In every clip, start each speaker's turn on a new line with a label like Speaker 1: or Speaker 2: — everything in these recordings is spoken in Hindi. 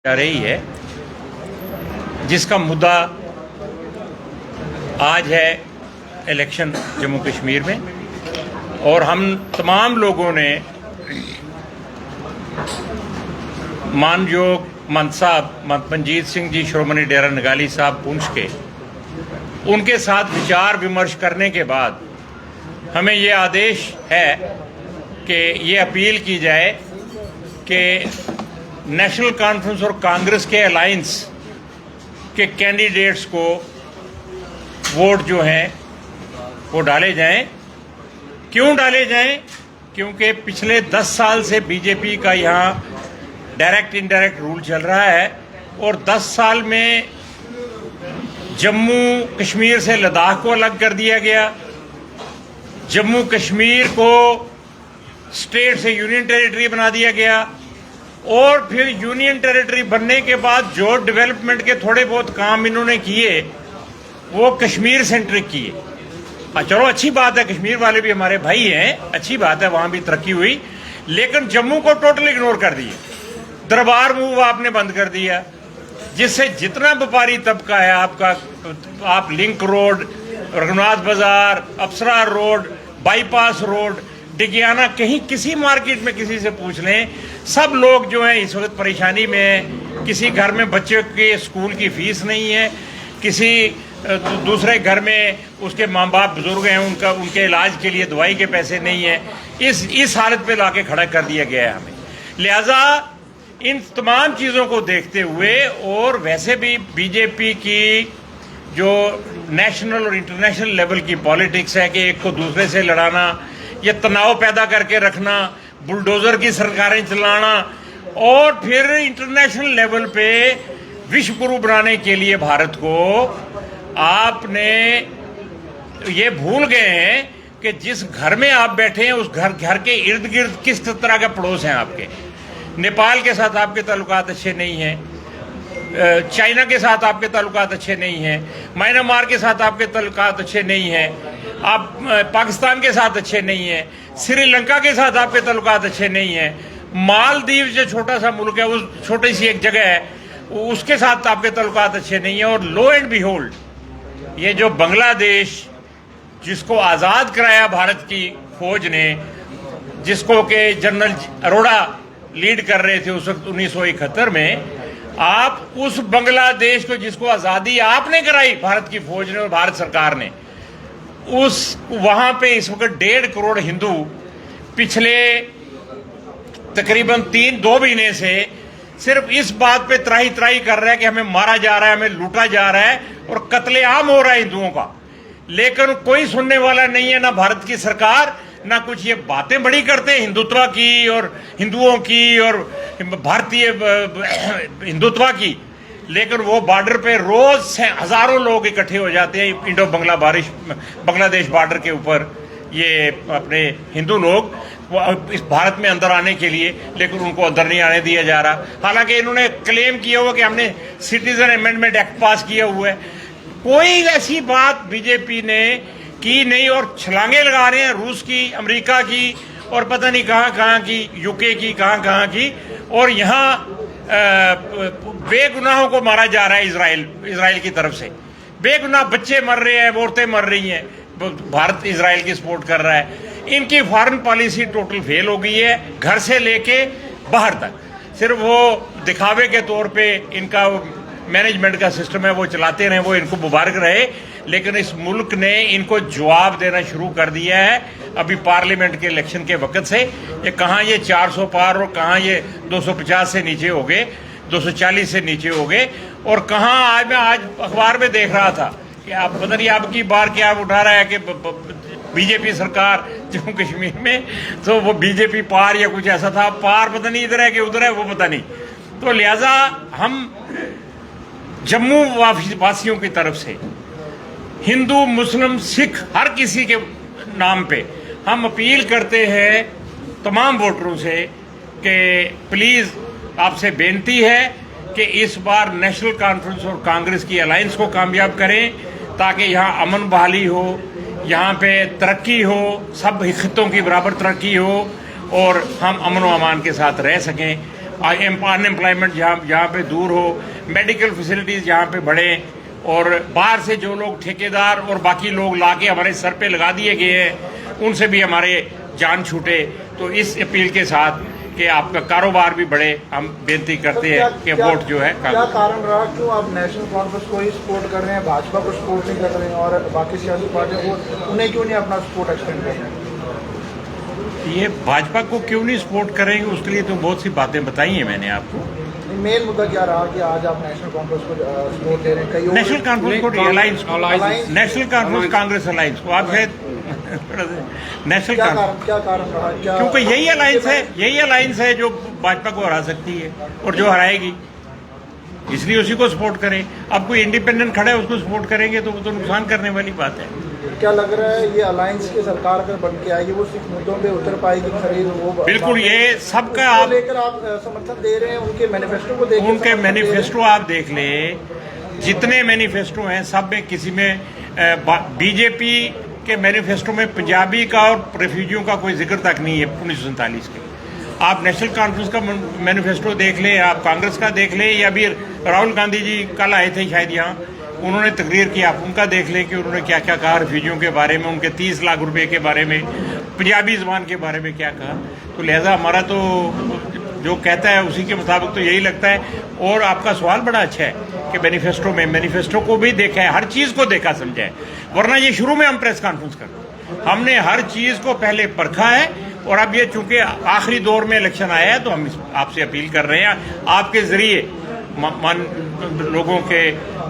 Speaker 1: जा रही है, जिसका मुद्दा आज है इलेक्शन जम्मू कश्मीर में। और हम तमाम लोगों ने मानयोग मंत साहब मनजीत सिंह जी श्रोमणी डेरा नगाली साहब पुंछ के उनके साथ विचार विमर्श करने के बाद हमें ये आदेश है कि ये अपील की जाए कि नेशनल कॉन्फ्रेंस और कांग्रेस के अलायंस के कैंडिडेट्स को वोट जो हैं वो डाले जाएं। क्यों डाले जाएं? क्योंकि पिछले 10 साल से बीजेपी का यहाँ डायरेक्ट इनडायरेक्ट रूल चल रहा है और 10 साल में जम्मू कश्मीर से लद्दाख को अलग कर दिया गया, जम्मू कश्मीर को स्टेट से यूनियन टेरिटरी बना दिया गया और फिर यूनियन टेरिटरी बनने के बाद जो डेवलपमेंट के थोड़े बहुत काम इन्होंने किए वो कश्मीर सेंट्रिक किए। चलो अच्छी बात है, कश्मीर वाले भी हमारे भाई हैं, अच्छी बात है, वहां भी तरक्की हुई, लेकिन जम्मू को टोटल इग्नोर कर दिए। दरबार मूव आपने बंद कर दिया, जिससे जितना व्यापारी तबका है आपका, आप लिंक रोड, रघुनाथ बाजार, अप्सरा रोड, बाईपास रोड, डिगियाना, कहीं किसी मार्केट में किसी से पूछ लें, सब लोग जो हैं इस वक्त परेशानी में हैं। किसी घर में बच्चे के स्कूल की फीस नहीं है, किसी दूसरे घर में उसके माँ बाप बुजुर्ग हैं, उनके इलाज के लिए दवाई के पैसे नहीं है। इस हालत पे लाके खड़ा कर दिया गया है हमें। लिहाजा इन तमाम चीज़ों को देखते हुए और वैसे भी बीजेपी की जो नेशनल और इंटरनेशनल लेवल की पॉलिटिक्स है कि एक को दूसरे से लड़ाना, ये तनाव पैदा करके रखना, बुलडोजर की सरकारें चलाना और फिर इंटरनेशनल लेवल पे विश्व गुरु बनाने के लिए भारत को आपने ये भूल गए हैं कि जिस घर में आप बैठे हैं उस घर के इर्द गिर्द किस तरह के पड़ोस हैं आपके। नेपाल के साथ आपके ताल्लुकात अच्छे नहीं हैं, चाइना के साथ आपके ताल्लुकात अच्छे नहीं हैं, म्यांमार के साथ आपके ताल्लुकात अच्छे नहीं हैं, आप पाकिस्तान के साथ अच्छे नहीं हैं, श्रीलंका के साथ आपके ताल्लुकात अच्छे नहीं हैं, मालदीव जो छोटा सा मुल्क है, उस छोटी सी एक जगह है, उसके साथ आपके ताल्लुकात अच्छे नहीं हैं। और लो एंड बिहोल्ड ये जो बांग्लादेश, जिसको आज़ाद कराया भारत की फौज ने, जिसको के जनरल अरोड़ा लीड कर रहे थे उस वक्त 1971 में, आप उस बांग्लादेश को जिसको आज़ादी आपने कराई भारत की फौज ने और भारत सरकार ने, उस वहाँ पे इस वक्त 1.5 करोड़ हिंदू पिछले तकरीबन 2 महीने से सिर्फ इस बात पे त्राही त्राही कर रहा है कि हमें मारा जा रहा है, हमें लूटा जा रहा है और कत्लेआम हो रहा है हिंदुओं का। लेकिन कोई सुनने वाला नहीं है, ना भारत की सरकार, ना कुछ। ये बातें बड़ी करते हैं हिंदुत्व की और हिंदुओं की और भारतीय हिंदुत्व की, लेकिन वो बॉर्डर पे रोज हजारों लोग इकट्ठे हो जाते हैं इंडो बांग्लादेश बॉर्डर के ऊपर, ये अपने हिंदू लोग इस भारत में अंदर आने के लिए, लेकिन उनको अंदर नहीं आने दिया जा रहा। हालांकि इन्होंने क्लेम किया हुआ कि हमने सिटीजन अमेंडमेंट एक्ट पास किया हुआ है, कोई ऐसी बात बीजेपी ने की नहीं और छलांगे लगा रहे हैं रूस की, अमेरिका की और पता नहीं कहाँ की, यूके की, कहाँ की। और यहाँ बेगुनाहों को मारा जा रहा है इजराइल की तरफ से। बेगुनाह बच्चे मर रहे हैं, औरतें मर रही हैं, भारत इजराइल की सपोर्ट कर रहा है। इनकी फॉरेन पॉलिसी टोटल फेल हो गई है, घर से लेके बाहर तक। सिर्फ वो दिखावे के तौर पे इनका मैनेजमेंट का सिस्टम है, वो चलाते रहे, वो इनको मुबारक रहे, लेकिन इस मुल्क ने इनको जवाब देना शुरू कर दिया है अभी पार्लियामेंट के इलेक्शन के वक्त से। ये कहाँ ये 400 पार और कहाँ ये 250 से नीचे हो गए, 240 से नीचे हो गए। और कहाँ मैं आज अखबार में देख रहा था कि आप पता नहीं आपकी बार क्या उठा रहा है कि बीजेपी सरकार जम्मू कश्मीर में, तो वो बीजेपी पार या कुछ ऐसा था, पार पता नहीं इधर है कि उधर है, वो पता नहीं। तो लिहाजा हम जम्मू वासियों की तरफ से हिंदू, मुस्लिम, सिख, हर किसी के नाम पे हम अपील करते हैं तमाम वोटरों से कि प्लीज़ आपसे बेनती है कि इस बार नेशनल कॉन्फ्रेंस और कांग्रेस की अलायंस को कामयाब करें, ताकि यहाँ अमन बहाली हो, यहाँ पे तरक्की हो, सब खित्तों की बराबर तरक्की हो और हम अमन व अमान के साथ रह सकें। अनएम्प्लॉयमेंट जहाँ पे दूर हो, मेडिकल फैसिलिटीज़ जहाँ पे बढ़े, और बाहर से जो लोग ठेकेदार और बाकी लोग लाके हमारे सर पे लगा दिए गए हैं उनसे भी हमारे जान छूटे। तो इस अपील के साथ कि आपका कारोबार भी बढ़े, हम बेनती करते हैं कि वोट जो है।
Speaker 2: क्या कारण रहा, क्यों आप नेशनल कॉन्फ्रेंस को ही सपोर्ट कर रहे हैं, भाजपा को सपोर्ट नहीं कर रहे हैं, और बाकी सियासी पार्टियों को उन्हें क्यों नहीं अपना सपोर्ट एक्सटेंड कर रहे हैं?
Speaker 1: ये भाजपा को क्यों नहीं सपोर्ट करेंगे, उसके लिए तो बहुत सी बातें बताई हैं मैंने आपको।
Speaker 2: मेन मुद्दा क्या रहा कि आज आप नेशनल कॉन्फ्रेंस को सपोर्ट दे रहे हैं?
Speaker 1: नेशनल कॉन्फ्रेंस को, alliance, national conference Congress alliance को आप शायद नेशनल
Speaker 2: क्या कारण रहा?
Speaker 1: क्योंकि यही अलायंस है जो भाजपा को हरा सकती है और जो हराएगी, इसलिए उसी को सपोर्ट करें। अब कोई इंडिपेंडेंट खड़ा है उसको सपोर्ट करेंगे तो वो तो नुकसान करने वाली बात है।
Speaker 2: क्या लग रहा है ये अलायंस की सरकार अगर बन के आएगी वो सिर्फ मुद्दों पे उतर पाएगी, खरीद वो
Speaker 1: बिल्कुल, ये सबका आप
Speaker 2: लेकर आप समर्थन दे रहे हैं, उनके मैनिफेस्टो को देख,
Speaker 1: उनके मैनिफेस्टो आप देख ले, जितने मैनिफेस्टो हैं सब में किसी में बीजेपी के मैनिफेस्टो में पंजाबी का और रेफ्यूजियों का कोई जिक्र तक नहीं है 1947 के। आप नेशनल कॉन्फ्रेंस का मैनिफेस्टो देख लें, आप कांग्रेस का देख लें, या अभी राहुल गांधी जी कल आए थे शायद यहाँ, उन्होंने तकरीर की, आप उनका देख लें कि उन्होंने क्या क्या कहा रेफ्यूजियों के बारे में, उनके 30 लाख रुपए के बारे में, पंजाबी ज़बान के बारे में क्या कहा। तो लिहाजा हमारा तो जो कहता है उसी के मुताबिक तो यही लगता है। और आपका सवाल बड़ा अच्छा है कि मैनिफेस्टो को भी देखा है, हर चीज़ को देखा समझा है, वरना ये शुरू में हम प्रेस कॉन्फ्रेंस करते, हमने हर चीज़ को पहले परखा है। और अब ये चूंकि आखिरी दौर में इलेक्शन आया है तो हम आपसे अपील कर रहे हैं, आपके ज़रिए लोगों के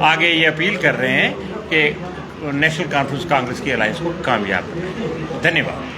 Speaker 1: आगे ये अपील कर रहे हैं कि नेशनल कॉन्फ्रेंस कांग्रेस की अलायंस को कामयाब करें। धन्यवाद।